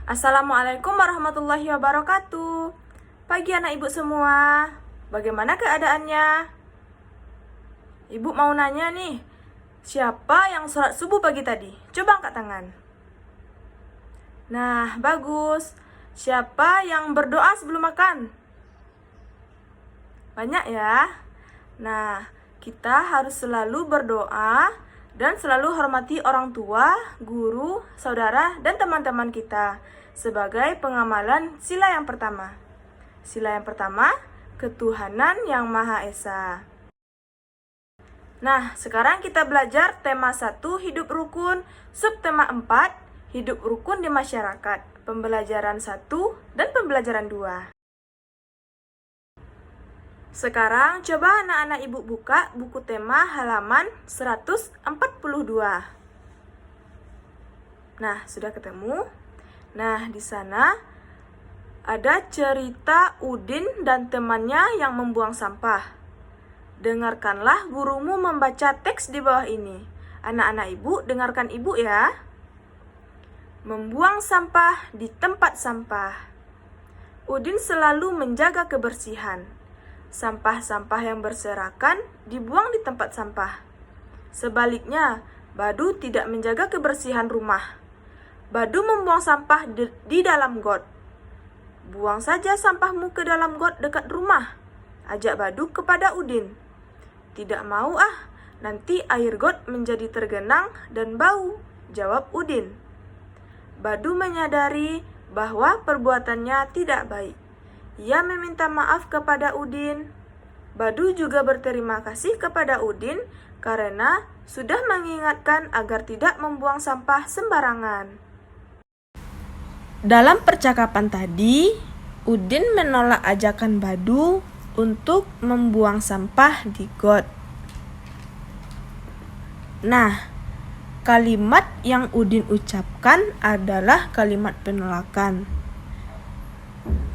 Assalamualaikum warahmatullahi wabarakatuh. Pagi anak ibu semua. Bagaimana keadaannya? Ibu mau nanya nih, siapa yang sholat subuh pagi tadi? Coba angkat tangan. Nah, bagus. Siapa yang berdoa sebelum makan? Banyak ya. Nah, kita harus selalu berdoa dan selalu hormati orang tua, guru, saudara, dan teman-teman kita sebagai pengamalan sila yang pertama. Sila yang pertama, ketuhanan yang Maha Esa. Nah, sekarang kita belajar tema 1, hidup rukun, subtema 4, hidup rukun di masyarakat, pembelajaran 1 dan pembelajaran 2. Sekarang coba anak-anak ibu buka buku tema halaman 142. Nah, sudah ketemu? Nah, di sana ada cerita Udin dan temannya yang membuang sampah. Dengarkanlah gurumu membaca teks di bawah ini. Anak-anak ibu, dengarkan ibu ya. Membuang sampah di tempat sampah. Udin selalu menjaga kebersihan. Sampah-sampah yang berserakan dibuang di tempat sampah. Sebaliknya, Badu tidak menjaga kebersihan rumah. Badu membuang sampah di dalam got. Buang saja sampahmu ke dalam got dekat rumah, ajak Badu kepada Udin. Tidak mau nanti air got menjadi tergenang dan bau, jawab Udin. Badu menyadari bahwa perbuatannya tidak baik. Ia meminta maaf kepada Udin. Badu juga berterima kasih kepada Udin karena sudah mengingatkan agar tidak membuang sampah sembarangan. Dalam percakapan tadi, Udin menolak ajakan Badu untuk membuang sampah di got. Nah, kalimat yang Udin ucapkan adalah kalimat penolakan.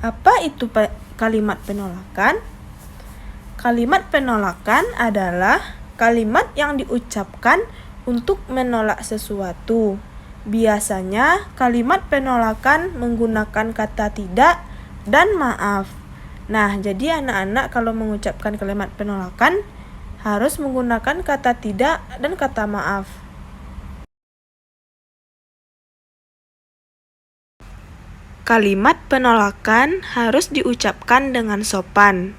Apa itu kalimat penolakan? Kalimat penolakan adalah kalimat yang diucapkan untuk menolak sesuatu. Biasanya kalimat penolakan menggunakan kata tidak dan maaf. Nah, jadi anak-anak kalau mengucapkan kalimat penolakan harus menggunakan kata tidak dan kata maaf. Kalimat penolakan harus diucapkan dengan sopan.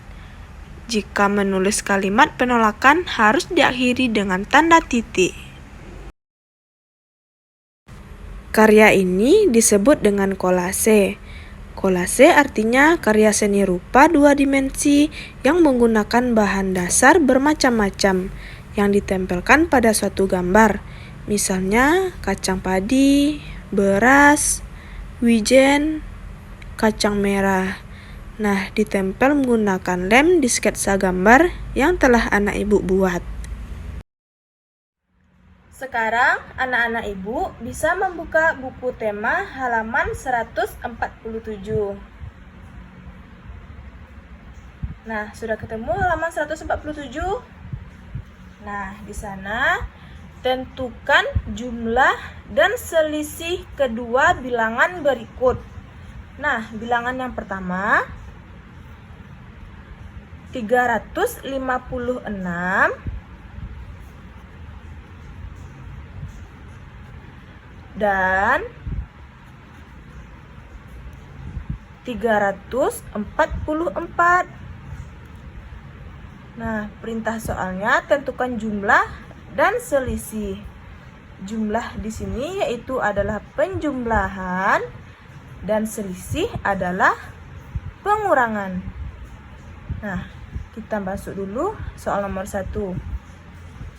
Jika menulis kalimat penolakan harus diakhiri dengan tanda titik. Karya ini disebut dengan kolase. Kolase artinya karya seni rupa 2 dimensi yang menggunakan bahan dasar bermacam-macam yang ditempelkan pada suatu gambar. Misalnya kacang padi, beras, wijen, kacang merah. Nah, ditempel menggunakan lem di sketsa gambar yang telah anak ibu buat. Sekarang anak-anak ibu bisa membuka buku tema halaman 147. Nah, sudah ketemu halaman 147? Nah, di sana tentukan jumlah dan selisih kedua bilangan berikut. Nah, bilangan yang pertama 356 dan 344. Nah, perintah soalnya tentukan jumlah dan selisih. Jumlah di sini yaitu adalah penjumlahan dan selisih adalah pengurangan. Nah, kita masuk dulu soal nomor 1.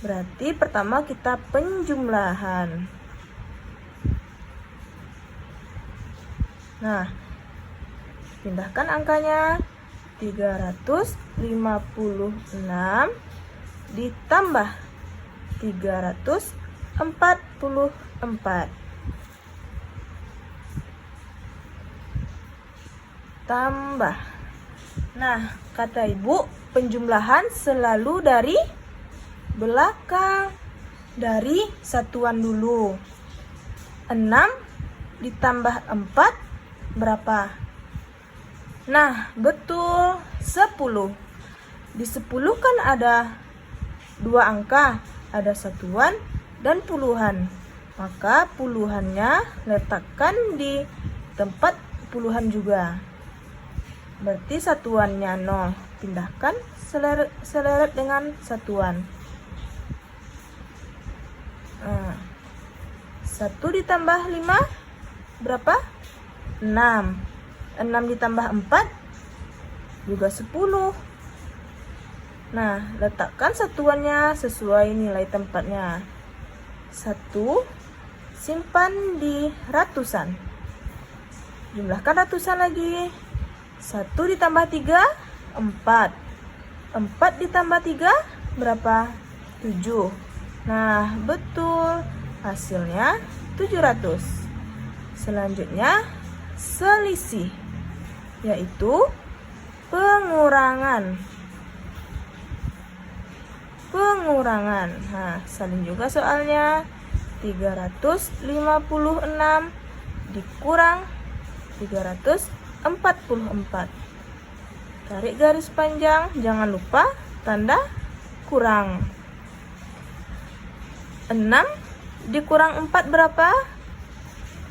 Berarti pertama kita penjumlahan. Nah, pindahkan angkanya 356 ditambah 344 tambah. Nah, kata ibu, penjumlahan selalu dari belakang, dari satuan dulu. 6 ditambah 4 berapa? Nah, betul, 10. Di 10 kan ada 2 angka, ada satuan dan puluhan. Maka puluhannya letakkan di tempat puluhan juga. Berarti satuannya 0, pindahkan seleret dengan satuan. 1 ditambah 5 berapa? 6. 6 ditambah 4 juga 10. Nah, letakkan satuannya sesuai nilai tempatnya. 1, simpan di ratusan. Jumlahkan ratusan lagi. 1 ditambah 3, 4. 4 ditambah 3 berapa? 7. Nah, betul. Hasilnya 700. Selanjutnya, selisih, yaitu pengurangan. Nah, salin juga soalnya. 356 dikurang 344. Tarik garis panjang, jangan lupa tanda kurang. 6 dikurang 4 berapa?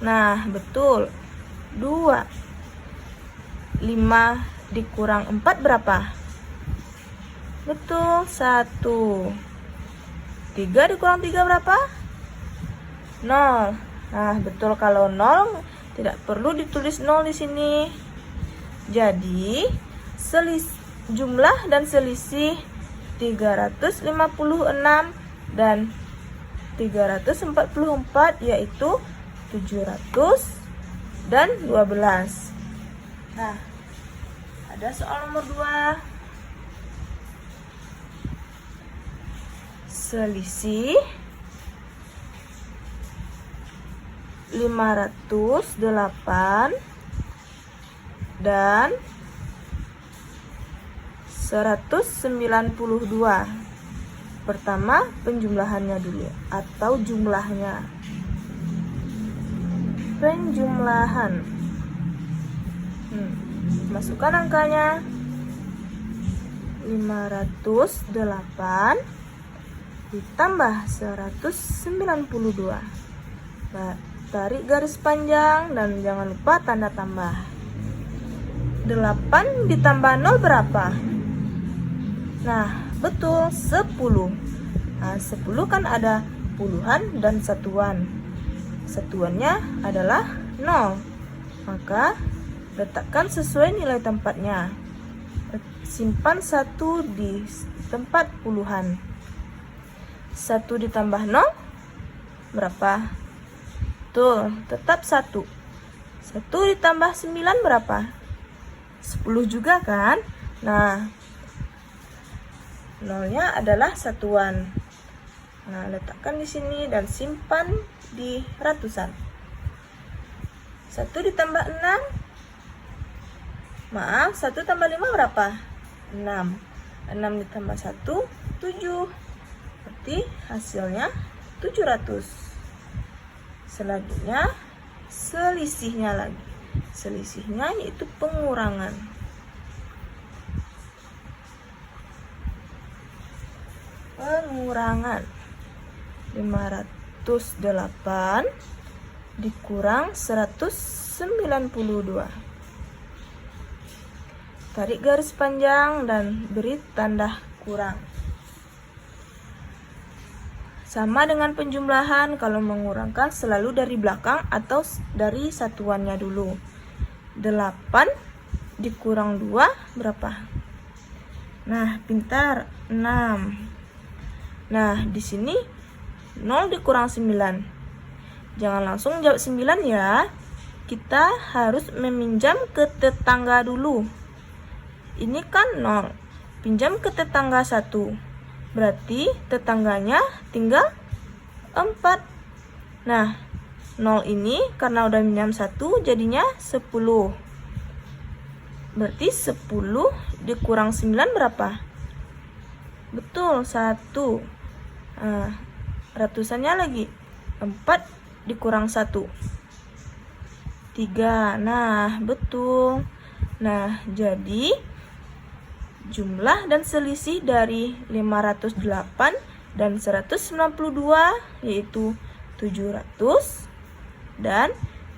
Nah, betul, 2. 5 dikurang 4 berapa? Betul, 1. 3 dikurang 3 berapa? 0. Nah, betul, kalau 0 tidak perlu ditulis 0 di sini. Jadi, jumlah dan selisih 356 dan 344 yaitu 700 dan 12. Nah, ada soal nomor 2. Selisih 508 dan 192. Pertama, penjumlahannya dulu atau jumlahnya. Penjumlahan. Masukkan angkanya. 508 ditambah 192. Tarik garis panjang dan jangan lupa tanda tambah. 8 ditambah 0 berapa? Nah, betul, 10. Nah, 10 kan ada puluhan dan satuan. Satuannya adalah 0. Maka letakkan sesuai nilai tempatnya. Simpan 1 di tempat puluhan. 1 ditambah 0 berapa? Betul, tetap 1. 1 ditambah 9 berapa? 10 juga kan? Nah, 0-nya adalah satuan. Nah, letakkan di sini dan simpan di ratusan. 1 ditambah 6. Maaf, 1 tambah 5 berapa? 6. 6 ditambah 1, 7. Berarti hasilnya 700. Selanjutnya, selisihnya lagi. Selisihnya yaitu pengurangan. Pengurangan 508 dikurang 192. Tarik garis panjang dan beri tanda kurang. Sama dengan penjumlahan, kalau mengurangkan selalu dari belakang atau dari satuannya dulu. 8 dikurang 2 berapa? Nah, pintar, 6. Nah, di sini 0 dikurang 9. Jangan langsung jawab 9 ya. Kita harus meminjam ke tetangga dulu. Ini kan 0. Pinjam ke tetangga 1. Berarti tetangganya tinggal 4. Nah, 0 ini karena udah minjam 1 jadinya 10. Berarti 10 dikurang 9 berapa? Betul, 1. Nah, ratusannya lagi. 4 dikurang 1. 3. Nah, betul. Nah, jadi jumlah dan selisih dari 508 dan 192 yaitu 700 dan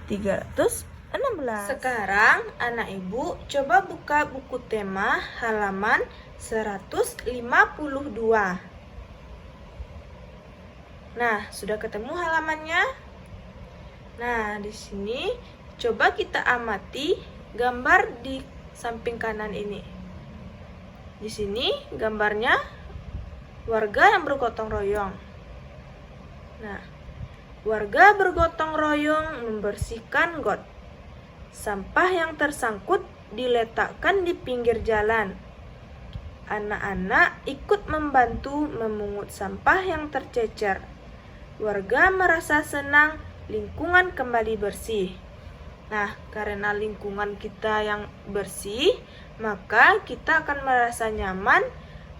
316. Sekarang anak ibu coba buka buku tema halaman 152. Nah, sudah ketemu halamannya? Nah, di sini coba kita amati gambar di samping kanan ini. Di sini gambarnya warga yang bergotong royong. Nah, warga bergotong royong membersihkan got. Sampah yang tersangkut diletakkan di pinggir jalan. Anak-anak ikut membantu memungut sampah yang tercecer. Warga merasa senang lingkungan kembali bersih. Nah, karena lingkungan kita yang bersih, maka kita akan merasa nyaman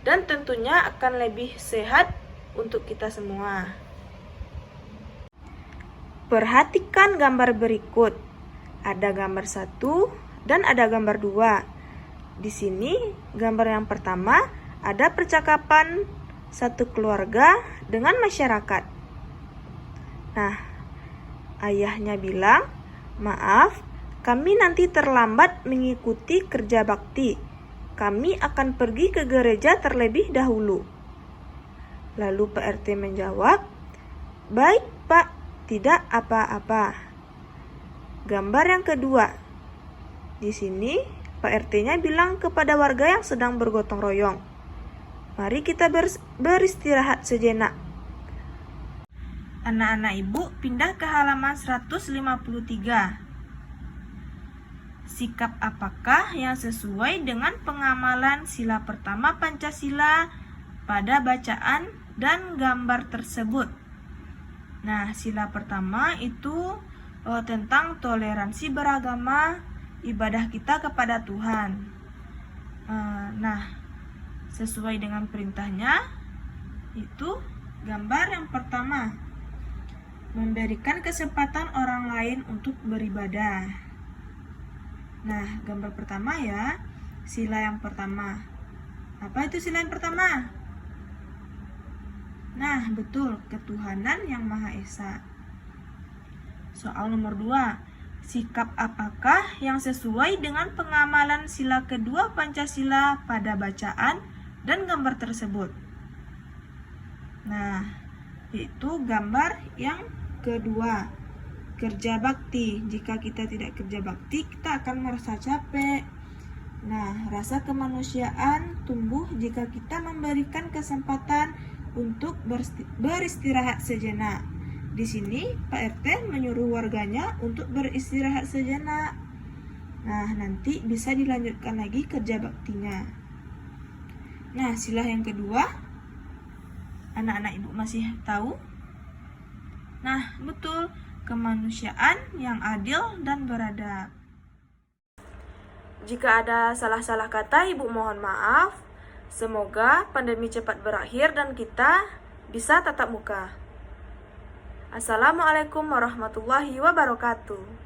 dan tentunya akan lebih sehat untuk kita semua. Perhatikan gambar berikut. Ada gambar 1 dan ada gambar 2. Di sini gambar yang pertama ada percakapan satu keluarga dengan masyarakat. Nah, ayahnya bilang, "Maaf, kami nanti terlambat mengikuti kerja bakti. Kami akan pergi ke gereja terlebih dahulu." Lalu Pak RT menjawab, "Baik, Pak, tidak apa-apa." Gambar yang kedua. Di sini Pak RT-nya bilang kepada warga yang sedang bergotong royong, "Mari kita beristirahat sejenak." Anak-anak ibu pindah ke halaman 153. Sikap apakah yang sesuai dengan pengamalan sila pertama Pancasila pada bacaan dan gambar tersebut? Nah, sila pertama itu tentang toleransi beragama, ibadah kita kepada Tuhan. Nah, sesuai dengan perintahnya itu gambar yang pertama, memberikan kesempatan orang lain untuk beribadah. Nah, gambar pertama ya, sila yang pertama. Apa itu sila yang pertama? Nah, betul, ketuhanan yang Maha Esa. Soal nomor 2, sikap apakah yang sesuai dengan pengamalan sila kedua Pancasila pada bacaan dan gambar tersebut? Nah, yaitu gambar yang kedua, kerja bakti. Jika kita tidak kerja bakti, kita akan merasa capek. Nah, rasa kemanusiaan tumbuh jika kita memberikan kesempatan untuk beristirahat sejenak. Di sini Pak RT menyuruh warganya untuk beristirahat sejenak. Nah, nanti bisa dilanjutkan lagi kerja baktinya. Nah, sila yang kedua, anak-anak ibu masih tahu? Nah, betul, kemanusiaan yang adil dan beradab. Jika ada salah-salah kata, ibu mohon maaf. Semoga pandemi cepat berakhir dan kita bisa tatap muka. Assalamualaikum warahmatullahi wabarakatuh.